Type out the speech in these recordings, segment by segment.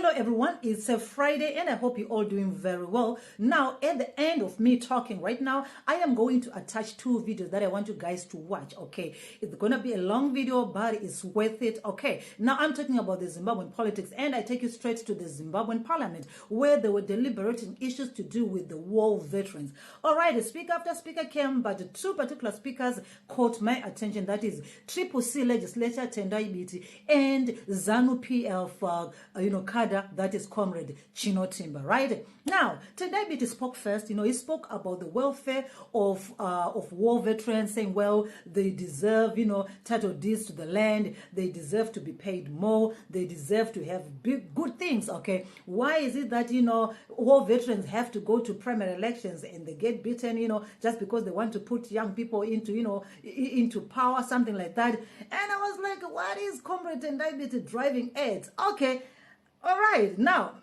Hello everyone, it's a Friday and I hope you're all doing very well. Now at the end of me talking right now, I am going to attach two videos that I want you guys to watch, okay? It's gonna be a long video, but it's worth it, okay? Now I'm talking about the Zimbabwean politics and I take you straight to the Zimbabwean parliament where they were deliberating issues to do with the war veterans. Alright, speaker after speaker came, but two particular speakers caught my attention. That is CCC legislature, Tendai, Biti, and Zanu-PF, cadre, that is Comrade Chinotimba, right? Now, Tendai Biti spoke first. He spoke about the welfare of war veterans, saying, well, they deserve, title deeds to the land. They deserve to be paid more. They deserve to have good things, okay? Why is it that, war veterans have to go to primary elections and they get beaten, just because they want to put young people into power, something like that? And I was like, what is Comrade Tendai Biti driving at? Okay. All right, now,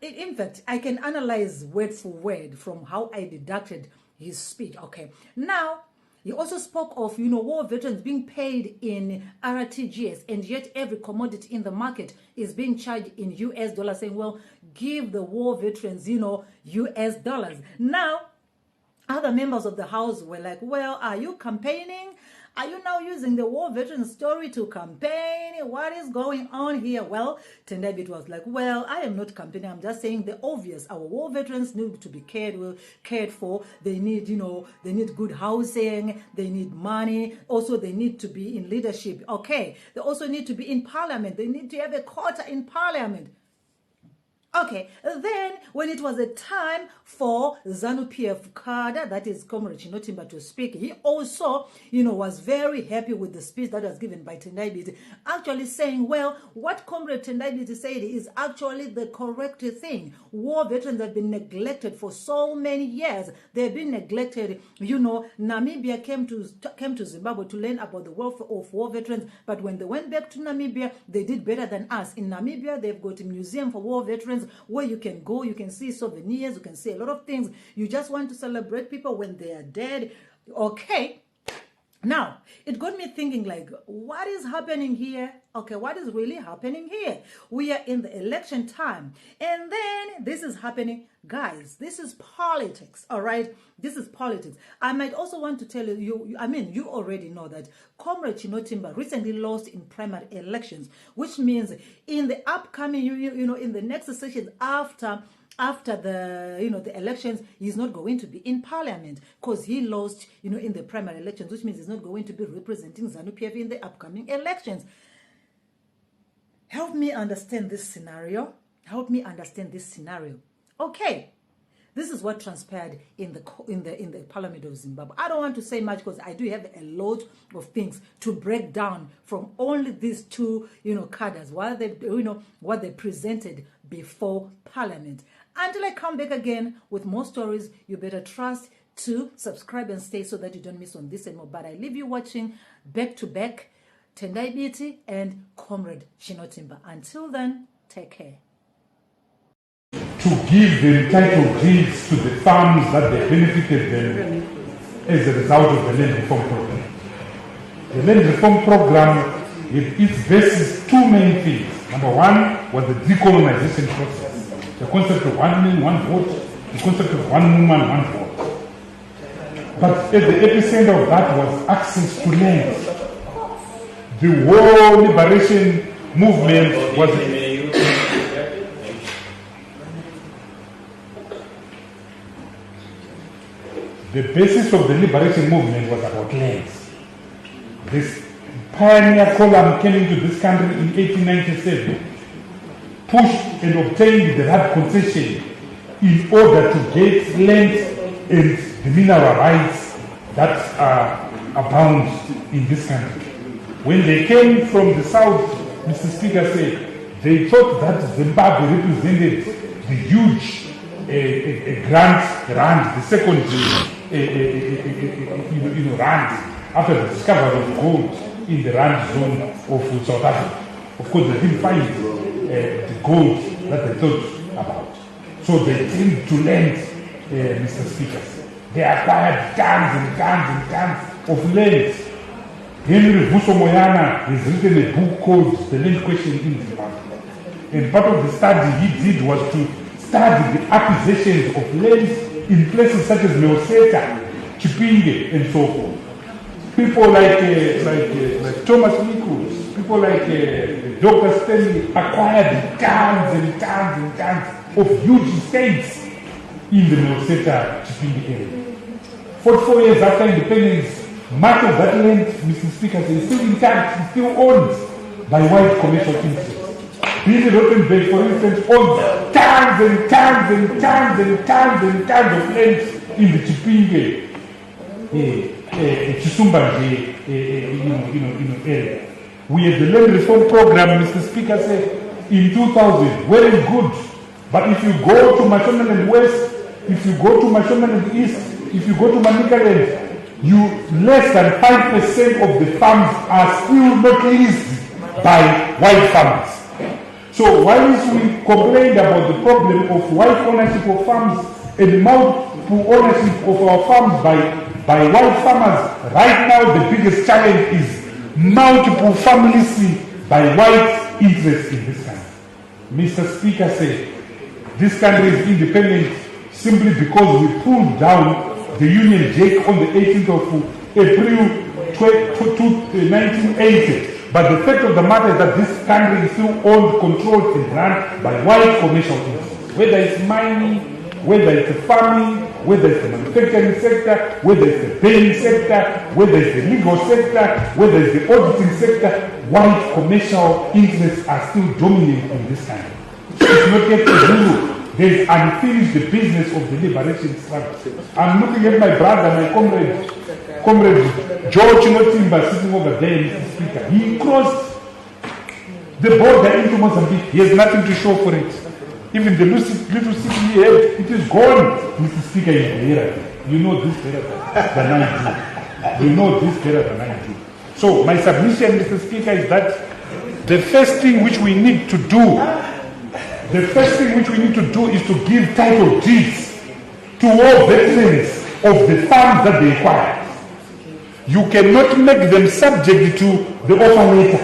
in fact, I can analyze word for word from how I deducted his speech, okay? Now, he also spoke of, war veterans being paid in RTGS, and yet every commodity in the market is being charged in US dollars, saying, well, give the war veterans, US dollars. Now, other members of the House were like, well, are you campaigning? Are you now using the war veteran story to campaign? What is going on here? Well, Tendai Biti was like, well, I am not campaigning. I'm just saying the obvious. Our war veterans need to be cared for. They need, they need good housing. They need money. Also, they need to be in leadership. Okay. They also need to be in parliament. They need to have a quota in parliament. Okay, then when it was a time for Zanu-PF cadre, that is Comrade Chinotimba, to speak, he also, was very happy with the speech that was given by Tendai Biti, actually saying, well, what Comrade Tendai Biti said is actually the correct thing. War veterans have been neglected for so many years. They've been neglected. Namibia came to Zimbabwe to learn about the welfare of war veterans, but when they went back to Namibia, they did better than us. In Namibia, they've got a museum for war veterans where you can go, you can see souvenirs, you can see a lot of things. You just want to celebrate people when they are dead. Okay. Now, it got me thinking, like, what is happening here? Okay, what is really happening here? We are in the election time. And then this is happening. Guys, this is politics, all right? This is politics. I might also want to tell you, you already know that Comrade Chinotimba recently lost in primary elections, which means in the upcoming, in the next session after the elections, he's not going to be in parliament because he lost, in the primary elections, which means he's not going to be representing Zanu-PF in the upcoming elections. Help me understand this scenario. Help me understand this scenario. Okay. This is what transpired in the Parliament of Zimbabwe. I don't want to say much because I do have a lot of things to break down from only these two, cadres, what they presented before Parliament. Until I come back again with more stories, you better trust to subscribe and stay so that you don't miss on this anymore. But I leave you watching back to back Tendai Biti and Comrade Chinotimba. Until then, take care. To give the title deeds to the farms that they benefited them as a result of the land reform program. The land reform program, it bases two main things. Number one was the decolonization process. The concept of 1 man, 1 vote, the concept of 1 woman, 1 vote. But at the epicenter of that was access to land. The war liberation movement was the basis of the liberation movement was about lands. This pioneer column came into this country in 1897, pushed and obtained the right concession in order to get land and the mineral rights that abound in this country. When they came from the south, Mr. Speaker said, they thought that Zimbabwe represented the huge rand, the second rand after the discovery of gold in the rand zone of South Africa. Of course, they didn't find the gold that they thought about. So they came to land, Mr. Speaker. They acquired tons and tons and tons of land. Henry Vuso Moyana has written a book called The Land Question in Zimbabwe. And part of the study he did was to study the acquisitions of lands in places such as Meoseta, Chipinge, and so forth. People like Thomas Nichols, people like Dr. Stanley acquired tons and tons and tons of huge estates in the Meoseta, Chipinge area. 44 years after independence, much of that land, Mr. Speaker, is still intact, is still owned by white commercial interests. Billy Rottenberg, for instance, owns tons and tons and tons and tons and tons of land in the Chipinge, Chisumba area. We had the land reform program, Mr. Speaker said, in 2000, very good. But if you go to Mashonaland West, if you go to Mashonaland East, if you go to Manikaland, less than 5% of the farms are still not leased by white farmers. So while we complained about the problem of white ownership of farms and multiple ownership of our farms by white farmers, right now the biggest challenge is multiple families by white interests in this country. Mr. Speaker said, this country is independent simply because we pulled down the Union Jack on the 18th of April 1980. But the fact of the matter is that this country is still owned, controlled, and run by white commercial interests. Whether it's mining, whether it's farming, whether it's the manufacturing sector, whether it's the banking sector, whether it's the legal sector, whether it's the auditing sector, white commercial interests are still dominant in this country. It's not yet a zero. There is unfinished business of the liberation struggle. I'm looking at my brother, my comrade Joe Chinotimba sitting over there, Mr. Speaker. He crossed the border into Mozambique. He has nothing to show for it. Even the little city he had, it is gone. Mr. Speaker is here. You know this better than I do. You know this better than I do. So my submission, Mr. Speaker, is that the first thing which we need to do is to give title deeds to all veterans of the farms that they acquire. You cannot make them subject to the offer letter.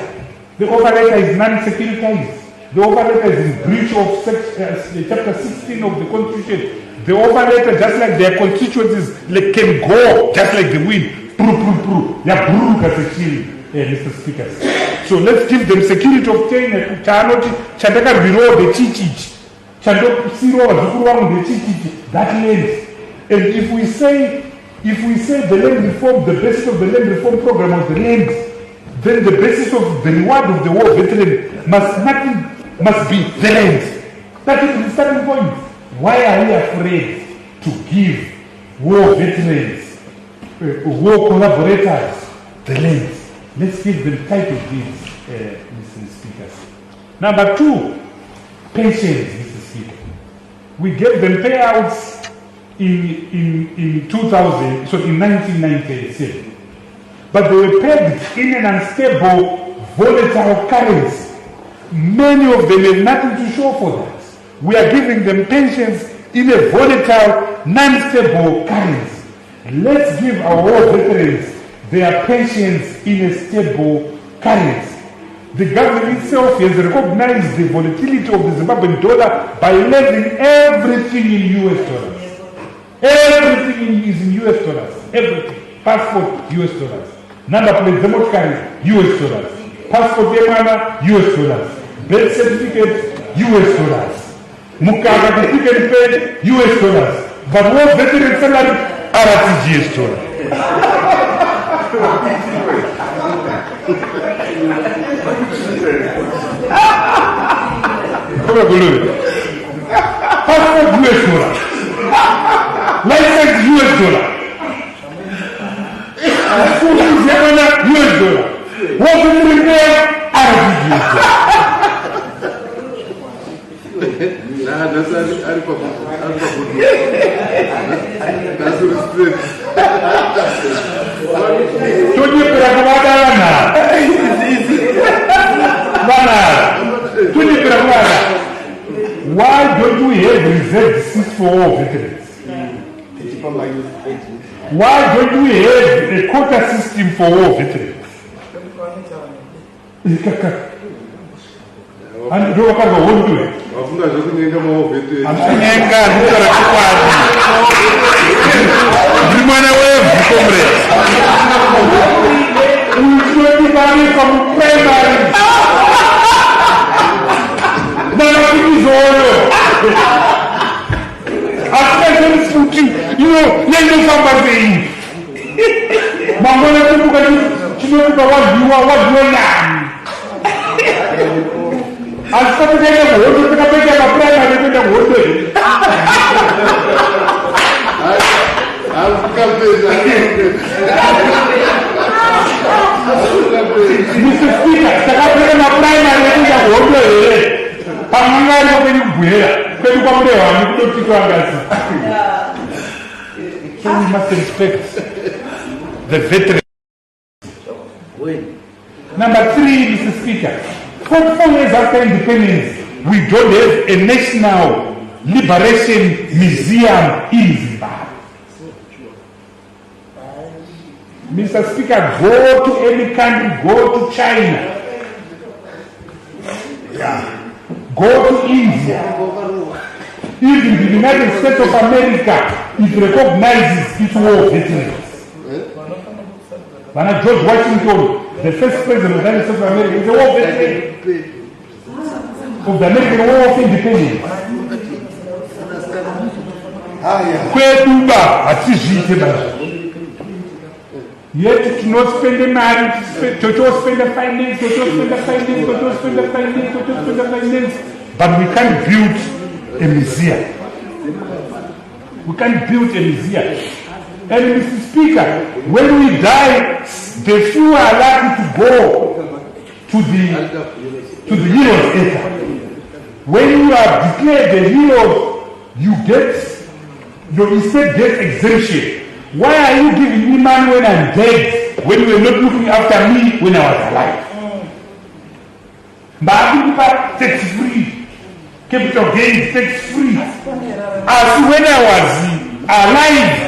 The offer letter is non-securitized. The offer letter is in breach of chapter 16 of the Constitution. The offer letter, just like their constituencies, can go just like the wind. Mr. Speaker. So let's give them security of chain. That land. And if we say the land reform, the basis of the land reform program was the land, then the basis of the reward of the war veteran must be the land. That is the starting point. Why are we afraid to give war veterans, war collaborators, the land? Let's give them title deeds, Mr. Speaker. Number two, pensions, Mr. Speaker. We gave them payouts in 2000, so in 1997. But they were pegged in an unstable, volatile currency. Many of them have nothing to show for that. We are giving them pensions in a volatile, non-stable currency. Let's give our war veterans their pensions in a stable currency. The government itself has recognized the volatility of the Zimbabwean dollar by levying everything in US dollars. Everything is in US dollars. Everything. Passport, US dollars. Number plate, demotkari, US dollars. Passport Yemana, US dollars. Birth certificate, US dollars. Mukaka ticket paid, US dollars. But what veteran salary, RTGS dollars. Passport US dollar. License US dollar. School fees Yemana, US dollar. What do you repair? RTGS dollar. Why don't we have reserved seats for all veterans? Why don't we have a quota system for all veterans? And do what I want to do. So we must respect the veterans. Number 3, Mr. Speaker, 44 years after independence, we don't have a national liberation museum in Zimbabwe. Mr. Speaker, go to any country, go to China, go to India, even the United States of America, it recognizes its war veterans. When George Washington, the first president of the United States of America, is a war veteran of the American War of Independence. Yet to not spend the money, to spend the finance, but we can't build a museum. We can't build a museum. And Mr. Speaker, when we die, the few are likely to go to the heroes' acre. When you are declared the hero, you get your estate debt exemption. Why are you giving me money when I'm dead, when you were not looking after me when I was alive? But tax free, capital gains tax free. As when I was alive,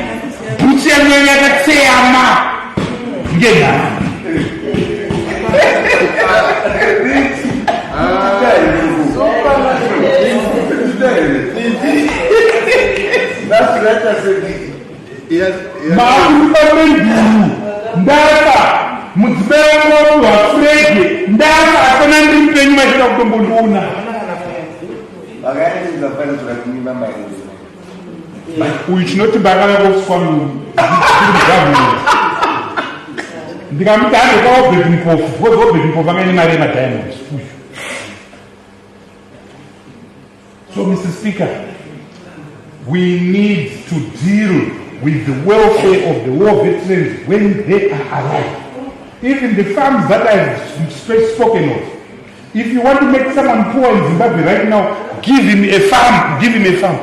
Chinotimba goes from the government. The government has So, Mr. Speaker, we need to deal with the welfare of the war veterans when they are alive. Even the farms that I've spoken of. If you want to make someone poor in Zimbabwe right now, give him a farm. Give him a farm.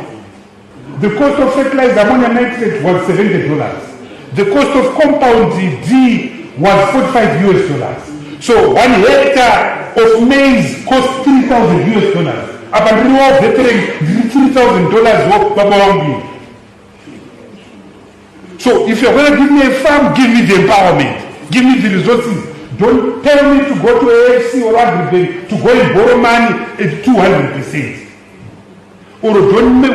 The cost of fertilizer ammonia nitrate was $70. The cost of compound D was $45. So 1 hectare of maize cost $3,000. Up until war veteran, $3,000. So if you're going to give me a farm, give me the empowerment, give me the resources. Don't tell me to go to AFC or Agribank to go and borrow money at 200%. Or don't make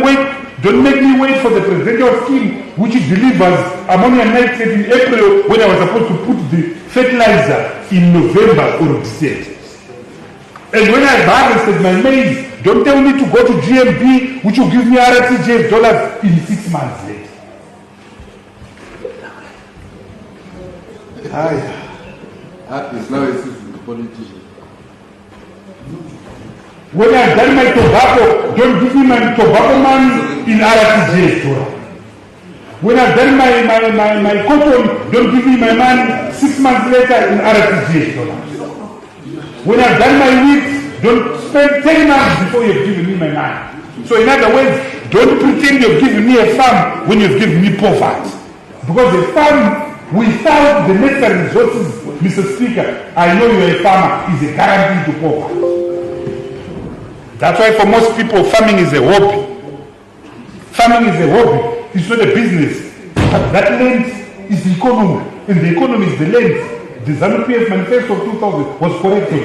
me wait for the presidential scheme which delivers ammonia nitrate in April when I was supposed to put the fertilizer in November or December. And when I harvested my maize, don't tell me to go to GMB which will give me RTGS dollars in 6 months later. That is now a politician. When I've done my tobacco, don't give me my tobacco money in RTGS dollar. When I've done my cotton, don't give me my money 6 months later in RTGS dollar. When I've done my wheat, don't spend 10 months before you've given me my money. So in other words, don't pretend you've given me a farm when you've given me poverty. Because a farm without the necessary resources, Mr. Speaker, I know you're a farmer, is a guarantee to poverty. That's why for most people, farming is a hobby. Farming is a hobby. It's not a business. But that land is the economy. And the economy is the land. The Zanu-PF manifesto of 2000 was corrected.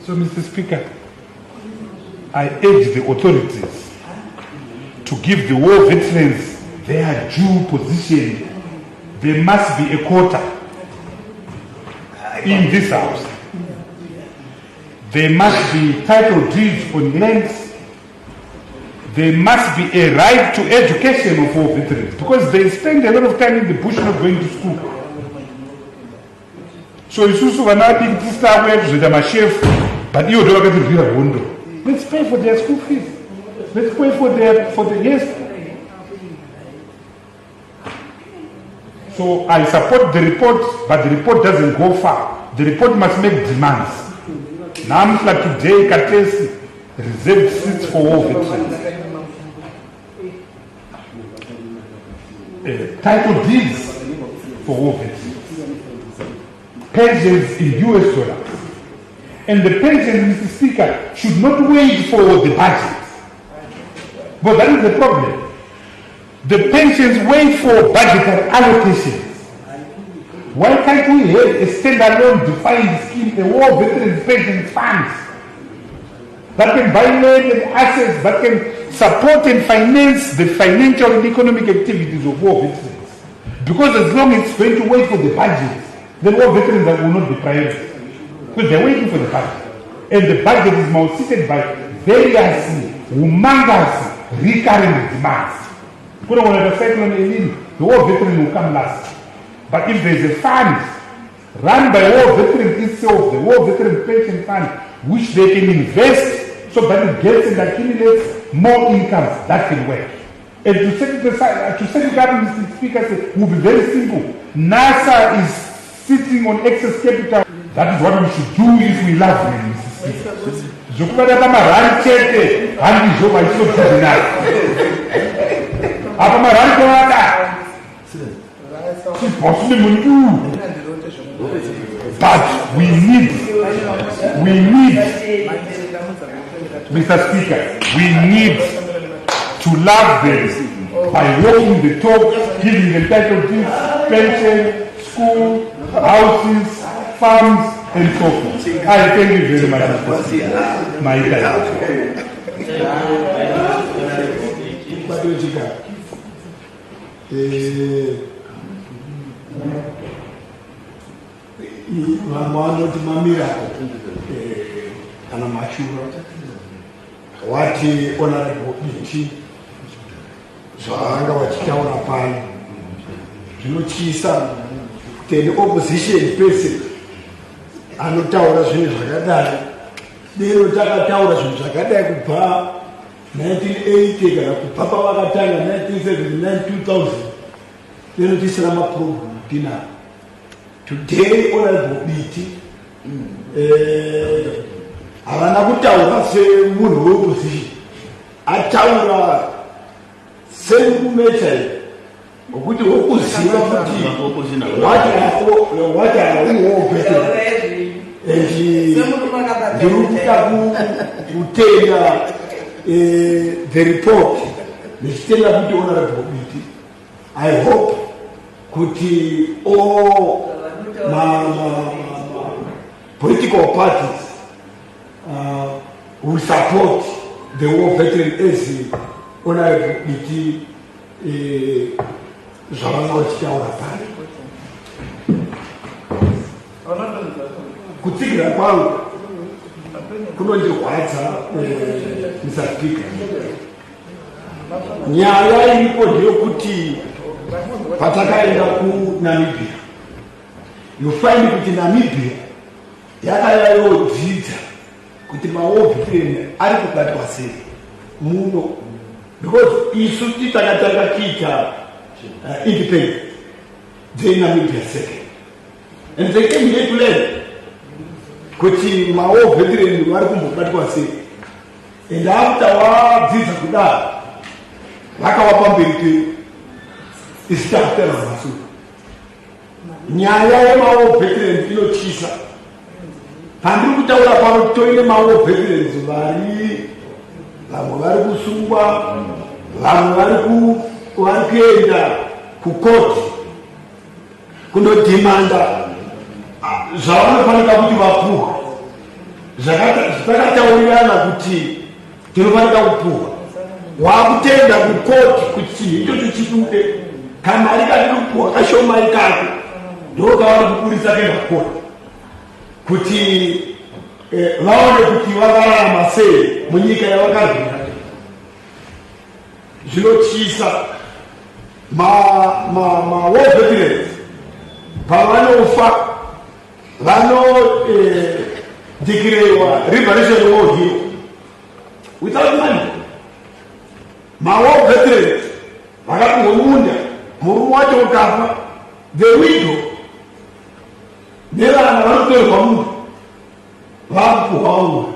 So, Mr. Speaker, I urge the authorities to give the war veterans their due position. There must be a quota in this house. There must be title deeds on lands. There must be a right to education of war veterans, because they spend a lot of time in the bush not going to school. So isusu vana dikitista kuenda machef, but you don't get to be a window. Let's pay for their school fees. Let's pay for the yes. So I support the report, but the report doesn't go far. The report must make demands. Namsla today, Katesi reserved seats for war veterans. Title deeds for war veterans. Pensions in US dollars. And the pensions, Mr. Speaker, should not wait for the budget. But that is the problem. The pensions wait for budgetary allocations. Why can't we have a standalone defined scheme, a war veterans pension fund that can buy land and assets, that can support and finance the financial and economic activities of war veterans? Because as long as it's going to wait for the budget, then war veterans will not be priority. Because they're waiting for the budget. And the budget is malseated by various humongous recurring demands. The war veteran will come last. But if there's a fund run by war veterans itself, the war veteran pension fund, which they can invest so that it gets and accumulates more income, that can work. And to set it up, Mr. Speaker, will be very simple. NASA is sitting on excess capital. That is what we should do if we love them, Mr. Speaker. Zokubada kama run chete, handi zoba iso kuzina. Apa ma run kwata. It's possible to do. But we need, Mr. Speaker, we need to love them by walking the talk, giving them title deeds, pension, school, houses, farms, and so forth. I thank you very much, Mr. Speaker. My time. vanoti mamirako kana mashuro wati honorable Biti zvaanga vachitaura pano zvinotyisa kuti opposition person anotaura zvinhu zvakadai. Dero takataura zvinhu zvakadai kubva 1980 kana kubva pavakatanga 1979 2000. Dero tisina maprogram dinaro. Today, Honorable Biti, havana kutaura semunhu weopposition, ataura semumecha ngokuti wokuziva kuti what are we war veterans. Ndiri kuda kutenga the report ndichitenda kuti Honorable Biti, I hope kuti all political parties will support the war veteran as Honorable Biti zvavanga vachitaura pano. Kutsigira kwangu kunondirwadza, Mr. Speaker. Nyaya iripo ndeyekuti patakaenda kuNamibia, you find kuti Namibia yakaya yodzidza kuti mawar veteran ari kubatwa sei muno, because isu titakatanga kuita independent, then Namibia second, and they came here to learn kuti mawar veteran vari kumbobatwa sei, and after wadzidza kudaro vakavapa mberi isitakutera masuku. Nyaya yemawar veterans inotyisa. Pandiri kutaura pano toine mawar veterans vamwe vari kusungwa, vamwe vari kuenda kukoti kundodhimanda zvavanofanira kuti vapuhwe. zvakataurirana kuti tinofanira kupuhwa wakutenda kukoti kuti ichocho chiduke kamari kati kupuhwa kashoma ikako ndokavari kupurisa kuenda kukoti kuti vaone kuti vakararama sei munyika yavakagara. Zvinotyisa war veterans pavanofa vanodhikirewa liberation war hero without money. War veterans vakapihwa munda, murume wacho ukafa, the widow nevana vanotorwa munda vakupuhwa munda.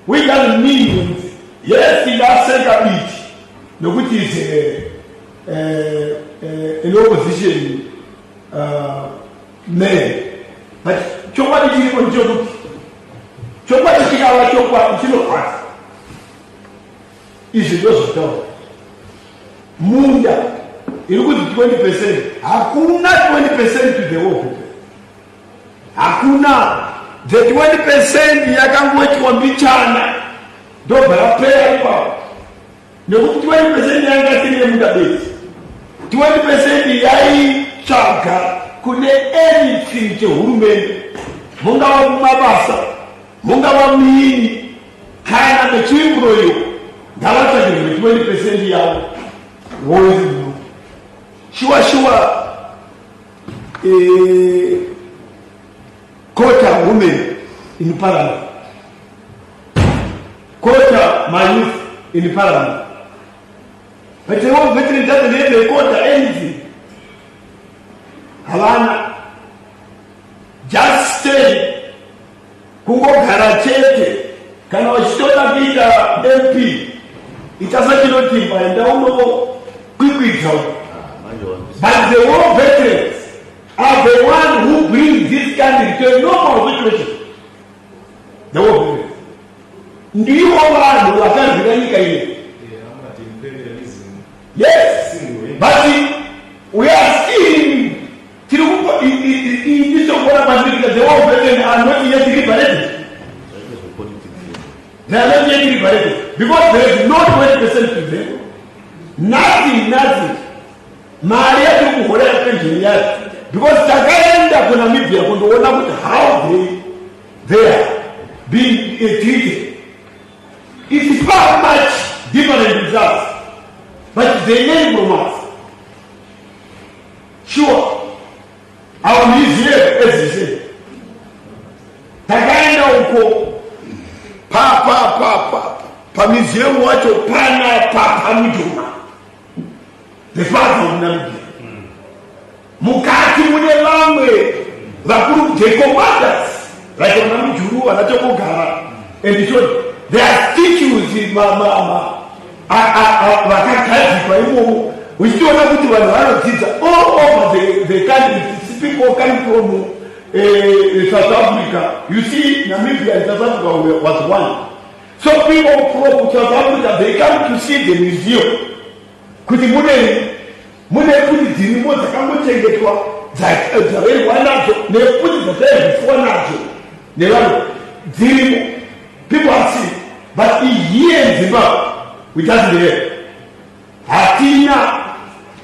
We got millions. Yes, it does take a bit. Nokuti is an opposition man. But chokwa chiri on joke. Chokwa chikawa chokwa chino part. Is it just done? Munda, you go to 20%. Hakuna 20% to the world. Hakuna. The 20% yakangwechwa mbichana. Don't prepare for. No 20% yangatine muda base. 20% yai chaka kune anything to hurumende. Munga wa mabasa, munga wa miini, kana mechimbro yo. Galata ni 20% yao. Wozi. Shua quota women in parliament. Quota my youth in parliament. But the whole veteran doesn't have a quota anything. Havana just stay. Kungo karachete. Kana wachitota vita MP. Itasa Chinotimba and down quickly job. But the war veterans are the one who bring this country to a normal situation. The war veterans. Ndiyo wanu wakazira nyika ile. Yes, but we are still in this because the war veterans are not yet liberated. They are not yet liberated because there is no 20% to them. Nothing. Maria to kuholea pension yake because takaenda kuna Namibia kundoona kuti how they are being treated. It is far much different results, but they learn from us. Sure, our museum, as you say, takaenda uko pa museum wacho pa mujuma. The father of Namibia. Mukati mune vamwe vakuru the commanders like Namijuru anachokogara and so there are statues in vakakazi kwa imo uchiona kuti vanhu vanodzidza all over the country. People coming from South Africa. You see, Namibia and South Africa was one. So people from South Africa, they come to see the museum. Kuti mune kuti dzirimo dzakangochengetwa dzaverwa nadzo nekuti dzataivhuwa nadzo nevanhu dzirimo. People are seeing, but here in Zimbabwe we doesn't have. Hatina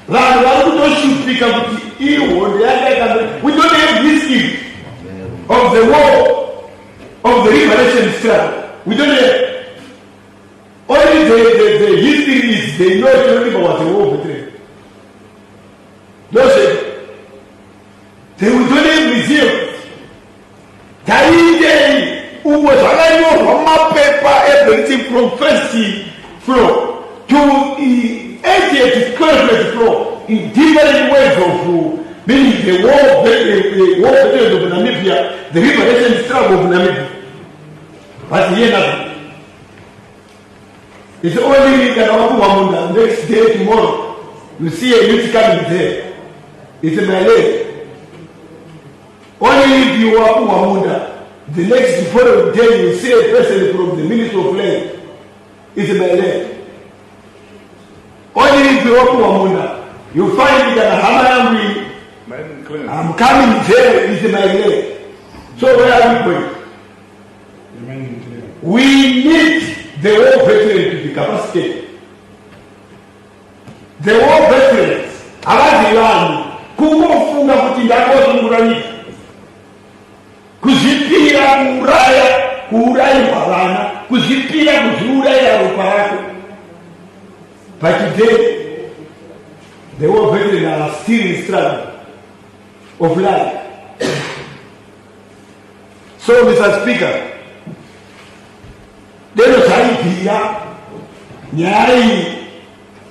vanhu vari kutoshupika kuti ihondo yakaita. We don't have history of the war of the liberation struggle. We don't have. Only the history is they know Chinotimba was a war veteran. Don't say they will don't have museums. Taide who was on my paper everything from first floor to the 80th, 12th floor in different ways of meaning the war veterans of Namibia, the liberation struggle of Namibia. But here nothing. It's only that Wamunda next day, tomorrow, you see a youth coming there. It's a Malay. Only if you are Wamunda, the next following day you see a person from the Ministry of Land. It's a Malay. Only if you are Wamunda, you find that I'm coming there. It's a Malay. So where are we going? We need the war veteran to be capacitated. The war veterans, havazivani kungofunga kuti ndakuzunguranyika kuzvipira kuurayirwa vana, kuzvipira kuzviurayira ropa rako. But today, the war veterans are still in struggle of life. So, Mr. Speaker, lero zvaibvira nyaya iyi,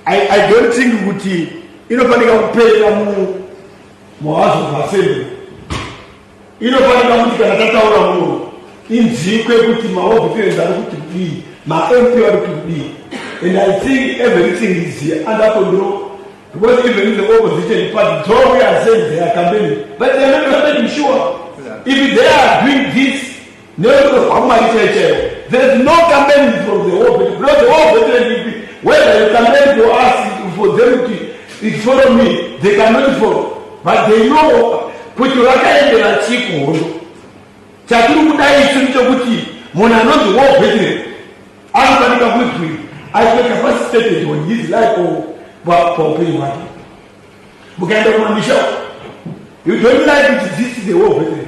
I don't think kuti inofanika kupera muhouse of assembly. Inofanika kuti kana tataura munhu inzikwe kuti maofficers ari kuti kudii, ma-MP ari kuti kudii. And I think everything is here under control, because even in the opposition party, though we are saying they are campaigning, but they are not making sure. If they are doing this, there is no campaign from the whole veteran. Because the whole veteran, whether you campaign for us, for them to follow me, they cannot follow. But they know, kuti vakaendera chikuhondo chatiri kudai icho nchokuti munhu anonzi war veteran anofanika kuti aive capacitated on his life paupenyu hwake. Mukaenda kumamisha, you don't like it, this is the war veteran.